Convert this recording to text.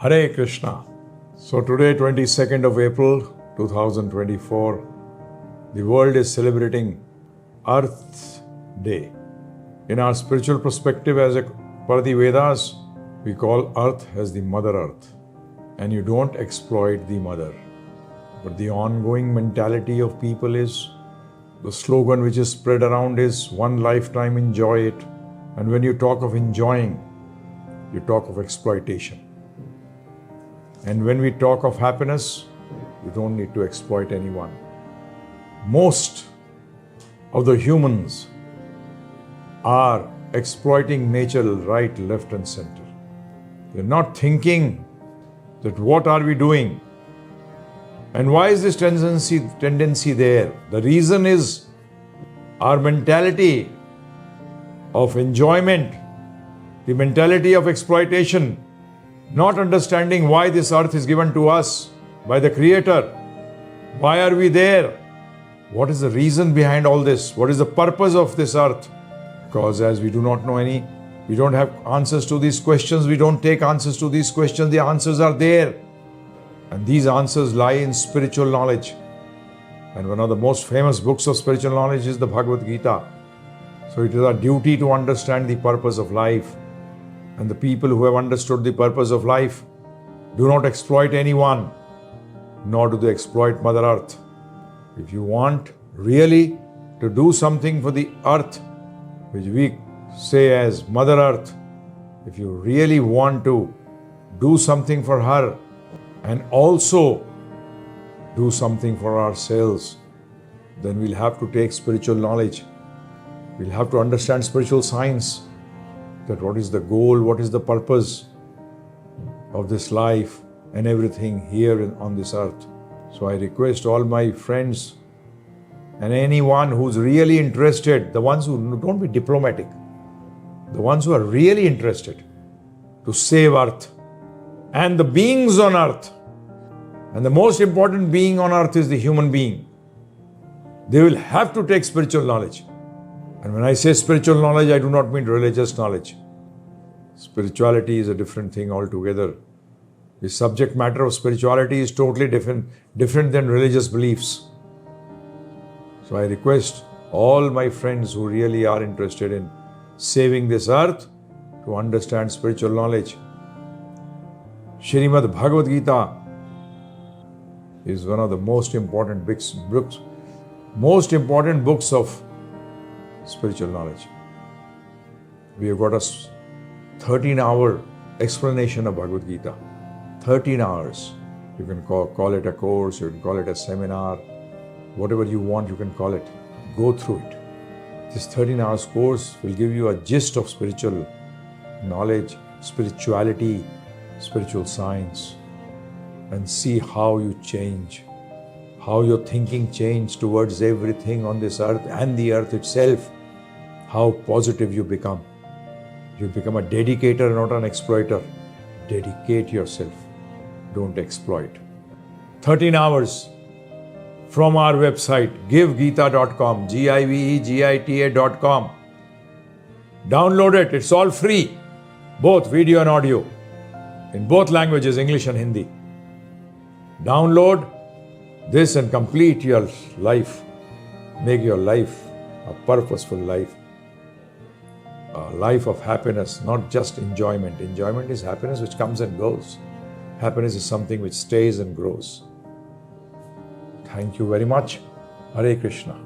Hare Krishna. So today, 22nd of April 2024, the world is celebrating Earth Day. In our spiritual perspective, per the Vedas, we call Earth as the Mother Earth. And you don't exploit the Mother. But the ongoing mentality of people is, the slogan which is spread around is, one lifetime, enjoy it. And when you talk of enjoying, you talk of exploitation. And when we talk of happiness, you don't need to exploit anyone. Most of the humans are exploiting nature right, left and center. They're not thinking that what are we doing? And why is this tendency there? The reason is our mentality of enjoyment, the mentality of exploitation, not understanding why this earth is given to us by the Creator. Why are we there? What is the reason behind all this? What is the purpose of this earth? Because as we do not know we don't have answers to these questions, we don't take answers to these questions, the answers are there. And these answers lie in spiritual knowledge. And one of the most famous books of spiritual knowledge is the Bhagavad Gita. So it is our duty to understand the purpose of life. And the people who have understood the purpose of life do not exploit anyone, nor do they exploit Mother Earth. If you want really to do something for the earth, which we say as Mother Earth, if you really want to do something for her and also do something for ourselves, then we'll have to take spiritual knowledge. We'll have to understand spiritual science, that what is the goal, what is the purpose of this life and everything here on this earth. So I request all my friends and anyone who's really interested, the ones who don't be diplomatic, the ones who are really interested to save earth and the beings on earth. And the most important being on earth is the human being. They will have to take spiritual knowledge. And when I say spiritual knowledge, I do not mean religious knowledge. Spirituality is a different thing altogether. The subject matter of spirituality is totally different than religious beliefs. So I request all my friends who really are interested in saving this earth to understand spiritual knowledge. Srimad Bhagavad Gita is one of the most important books of spiritual knowledge. We have got a 13-hour explanation of Bhagavad Gita. 13 hours. You can call it a course, you can call it a seminar, whatever you want, you can call it. Go through it. This 13 hours course will give you a gist of spiritual knowledge, spirituality, spiritual science, and see how you change, how your thinking changes towards everything on this earth and the earth itself, how positive you become. You become a dedicator, not an exploiter. Dedicate yourself. Don't exploit. 13 hours from our website, givegita.com, GIVEGITA.com. Download it. It's all free. Both video and audio. In both languages, English and Hindi. Download this and complete your life. Make your life a purposeful life. A life of happiness, not just enjoyment. Enjoyment is happiness which comes and goes. Happiness is something which stays and grows. Thank you very much. Hare Krishna.